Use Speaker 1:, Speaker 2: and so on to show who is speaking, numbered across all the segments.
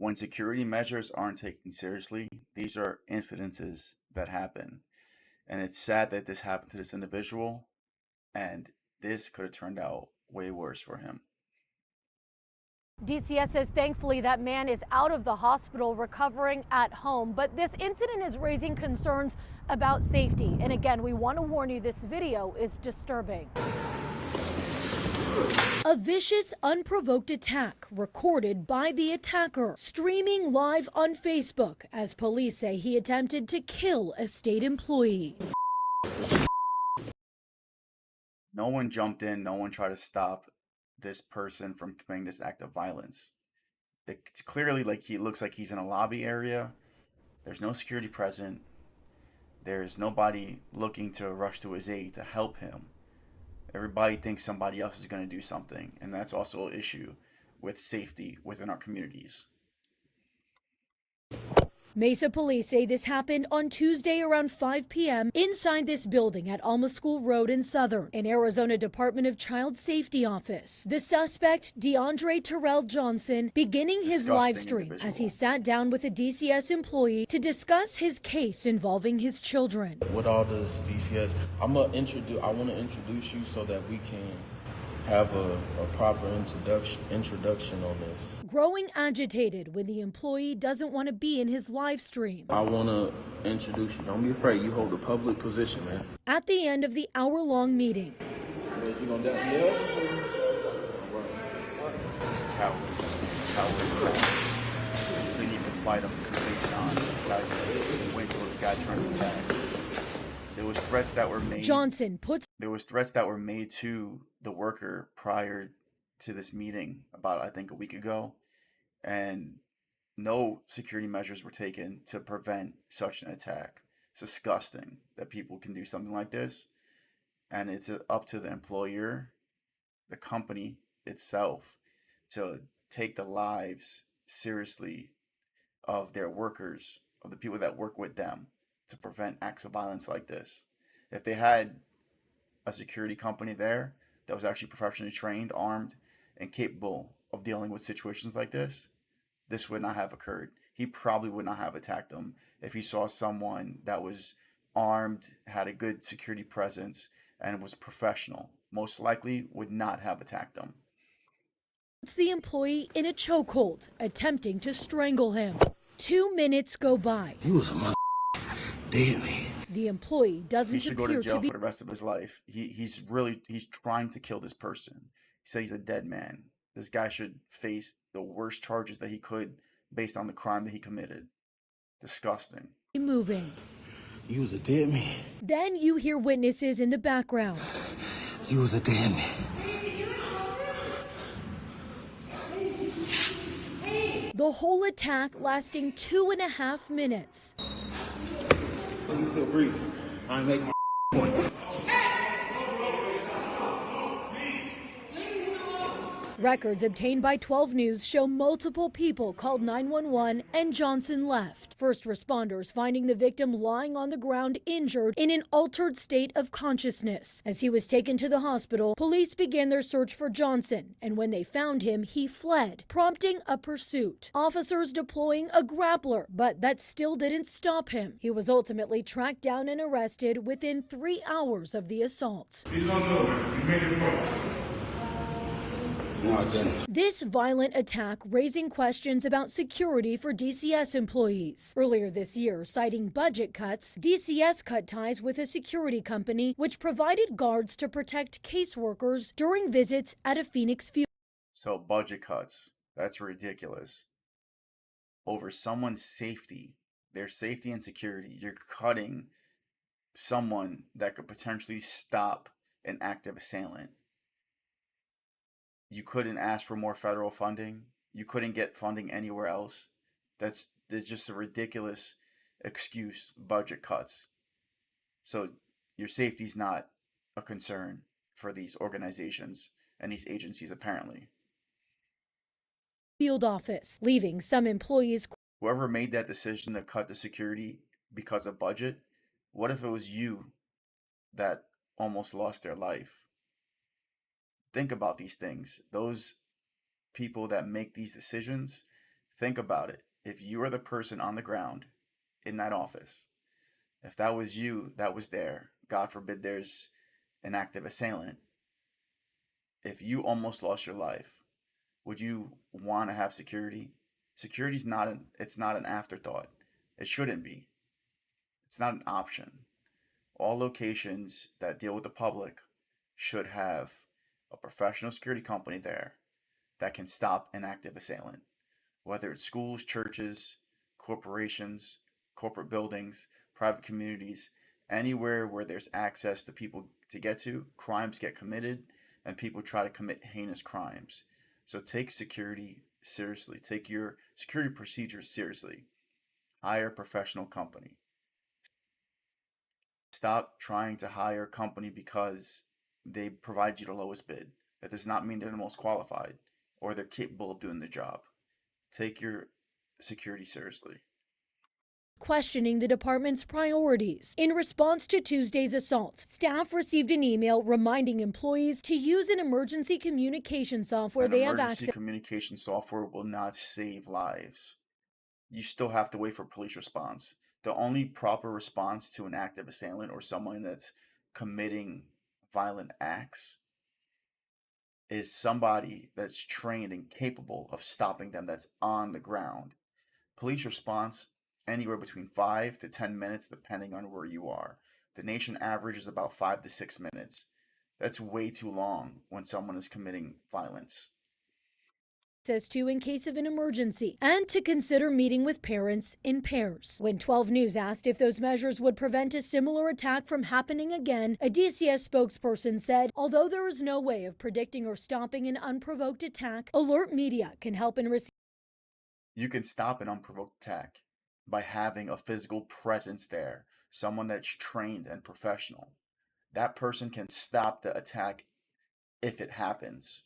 Speaker 1: When security measures aren't taken seriously, these are incidences that happen. And it's sad that this happened to this individual, and this could have turned out way worse for him.
Speaker 2: DCS says thankfully that man is out of the hospital recovering at home. But this incident is raising concerns about safety. And again, we want to warn you, this video is disturbing. A vicious, unprovoked attack recorded by the attacker, streaming live on Facebook as police say he attempted to kill a state employee.
Speaker 1: No one jumped in, no one tried to stop this person from committing this act of violence. It's clearly like he looks like he's in a lobby area. There's no security present. There's nobody looking to rush to his aid to help him. Everybody thinks somebody else is going to do something, and that's also an issue with safety within our communities.
Speaker 2: Mesa police say this happened on Tuesday around 5 p.m. inside this building at Alma School Road in Southern, an Arizona Department of Child Safety office. The suspect, DeAndre Terrell Johnson, beginning his live stream as he sat down with a DCS employee to discuss his case involving his children.
Speaker 3: With all this DCS, I want to introduce you so that we can have a proper introduction on this.
Speaker 2: Growing agitated when the employee doesn't want to be in his live stream.
Speaker 3: I want to introduce you. Don't be afraid. You hold a public position, man.
Speaker 2: At the end of the hour-long meeting.
Speaker 3: You gonna dap me up?
Speaker 1: This coward attack. Couldn't even fight him face on. Decided to wait until the guy turned his back. There was threats that were made. There was threats that were made to the worker prior to this meeting about, I think, a week ago, and no security measures were taken to prevent such an attack. It's disgusting that people can do something like this, and it's up to the employer, the company itself, to take the lives seriously of their workers, of the people that work with them, to prevent acts of violence like this. If they had a security company there that was actually professionally trained, armed, and capable of dealing with situations like this would not have occurred. He probably would not have attacked them if he saw someone that was armed, had a good security presence, and was professional. Most likely would not have attacked them.
Speaker 2: It's the employee in a chokehold, attempting to strangle him. 2 minutes go by.
Speaker 3: He was a mother. Damn me.
Speaker 2: The employee doesn't
Speaker 1: appear to be... He should go to jail for the rest of his life. He's trying to kill this person. He said he's a dead man. This guy should face the worst charges that he could based on the crime that he committed. Disgusting.
Speaker 2: Moving.
Speaker 3: He was a dead man.
Speaker 2: Then you hear witnesses in the background.
Speaker 3: He was a dead man.
Speaker 2: The whole attack lasting 2.5 minutes.
Speaker 3: He's still breathing. I ain't making my point.
Speaker 2: Records obtained by 12 News show multiple people called 911 and Johnson left. First responders finding the victim lying on the ground injured in an altered state of consciousness. As he was taken to the hospital, police began their search for Johnson, and when they found him, he fled, prompting a pursuit. Officers deploying a grappler, but that still didn't stop him. He was ultimately tracked down and arrested within 3 hours of the assault.
Speaker 4: He's on the way. You made it work.
Speaker 2: This violent attack raising questions about security for DCS employees. Earlier this year, citing budget cuts, DCS cut ties with a security company which provided guards to protect caseworkers during visits at a Phoenix fuel.
Speaker 1: So budget cuts, that's ridiculous. Over someone's safety, their safety and security, you're cutting someone that could potentially stop an active assailant. You couldn't ask for more federal funding. You couldn't get funding anywhere else. There's just a ridiculous excuse, budget cuts. So your safety's not a concern for these organizations and these agencies, apparently.
Speaker 2: Field office, leaving some employees.
Speaker 1: Whoever made that decision to cut the security because of budget, what if it was you that almost lost their life? Think about these things. Those people that make these decisions, Think about it. If you are the person on the ground in that office, if that was you that was there, God forbid there's an active assailant, if you almost lost your life, would you want to have security? Security's not it's not an afterthought. It shouldn't be. It's not an option. All locations that deal with the public should have a professional security company there that can stop an active assailant. Whether it's schools, churches, corporations, corporate buildings, private communities, anywhere where there's access to people to get to, crimes get committed and people try to commit heinous crimes. So take security seriously. Take your security procedures seriously. Hire a professional company. Stop trying to hire a company because they provide you the lowest bid. That does not mean they're the most qualified or they're capable of doing the job. Take your security seriously.
Speaker 2: Questioning the department's priorities. In response to Tuesday's assault, staff received an email reminding employees to use an emergency communication software they have access.
Speaker 1: Emergency communication software will not save lives. You still have to wait for police response. The only proper response to an active assailant or someone that's committing violent acts is somebody that's trained and capable of stopping them, that's on the ground. Police response, anywhere between 5 to 10 minutes, depending on where you are. The nation average is about 5 to 6 minutes. That's way too long when someone is committing violence.
Speaker 2: Access to in case of an emergency, and to consider meeting with parents in pairs. When 12 News asked if those measures would prevent a similar attack from happening again, a DCS spokesperson said, although there is no way of predicting or stopping an unprovoked attack, alert media can help in receiving.
Speaker 1: You can stop an unprovoked attack by having a physical presence there, someone that's trained and professional. That person can stop the attack if it happens,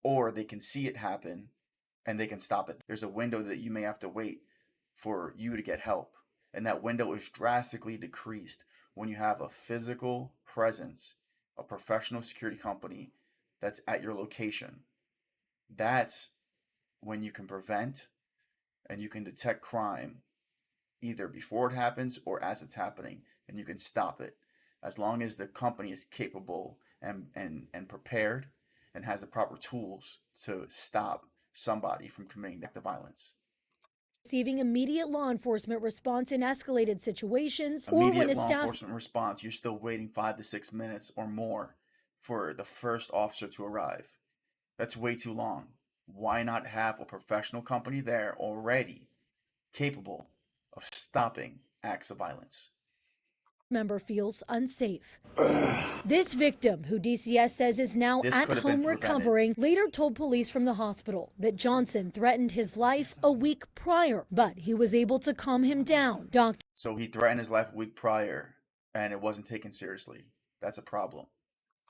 Speaker 1: or they can see it happen and they can stop it. There's a window that you may have to wait for you to get help, and that window is drastically decreased when you have a physical presence, a professional security company that's at your location. That's when you can prevent and you can detect crime either before it happens or as it's happening, and you can stop it as long as the company is capable and prepared and has the proper tools to stop somebody from committing acts of violence.
Speaker 2: Receiving immediate law enforcement response in escalated situations,
Speaker 1: Immediate
Speaker 2: or when a
Speaker 1: law
Speaker 2: staff
Speaker 1: enforcement response, you're still waiting 5 to 6 minutes or more for the first officer to arrive. That's way too long. Why not have a professional company there already capable of stopping acts of violence?
Speaker 2: member feels unsafe. This victim, who DCS says is now at home recovering, later told police from the hospital that Johnson threatened his life a week prior, but he was able to calm him down.
Speaker 1: So he threatened his life a week prior, and it wasn't taken seriously. That's a problem.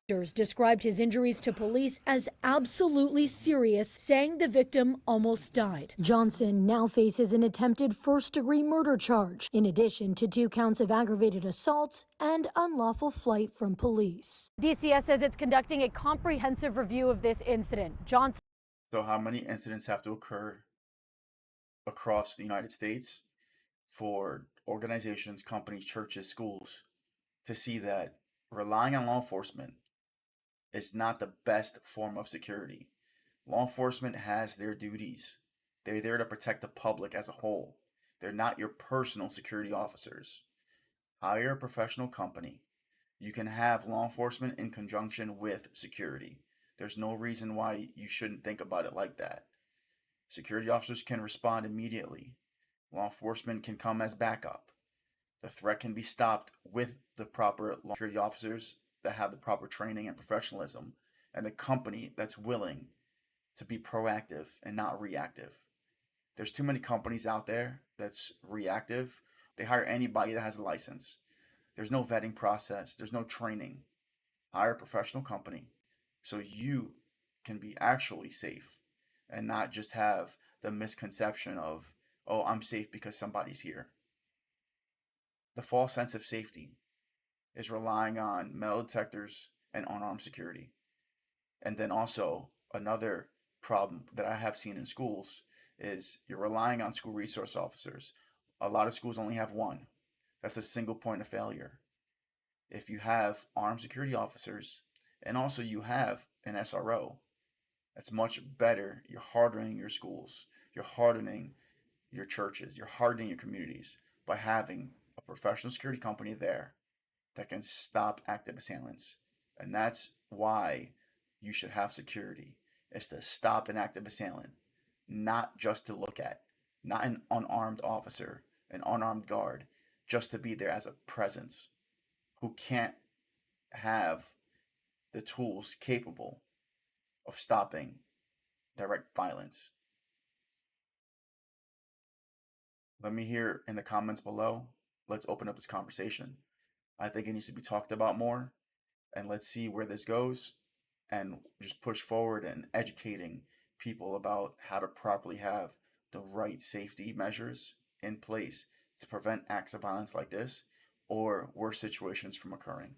Speaker 2: Doctors described his injuries to police as absolutely serious, saying the victim almost died. Johnson now faces an attempted first-degree murder charge, in addition to 2 counts of aggravated assault and unlawful flight from police. DCS says it's conducting a comprehensive review of this incident. Johnson.
Speaker 1: So how many incidents have to occur across the United States for organizations, companies, churches, schools to see that relying on law enforcement is not the best form of security? Law enforcement has their duties. They're there to protect the public as a whole. They're not your personal security officers. Hire a professional company. You can have law enforcement in conjunction with security. There's no reason why you shouldn't think about it like that. Security officers can respond immediately. Law enforcement can come as backup. The threat can be stopped with the proper security officers that have the proper training and professionalism, and the company that's willing to be proactive and not reactive. There's too many companies out there that's reactive. They hire anybody that has a license. There's no vetting process. There's no training. Hire a professional company so you can be actually safe and not just have the misconception of, oh, I'm safe because somebody's here. The false sense of safety is relying on metal detectors and unarmed security. And then also another problem that I have seen in schools is you're relying on school resource officers. A lot of schools only have one. That's a single point of failure. If you have armed security officers and also you have an SRO, that's much better. You're hardening your schools, you're hardening your churches, you're hardening your communities by having a professional security company there that can stop active assailants. And that's why you should have security, is to stop an active assailant, not just to look at, not an unarmed officer, an unarmed guard, just to be there as a presence who can't have the tools capable of stopping direct violence. Let me hear in the comments below. Let's open up this conversation. I think it needs to be talked about more, and let's see where this goes and just push forward and educating people about how to properly have the right safety measures in place to prevent acts of violence like this or worse situations from occurring.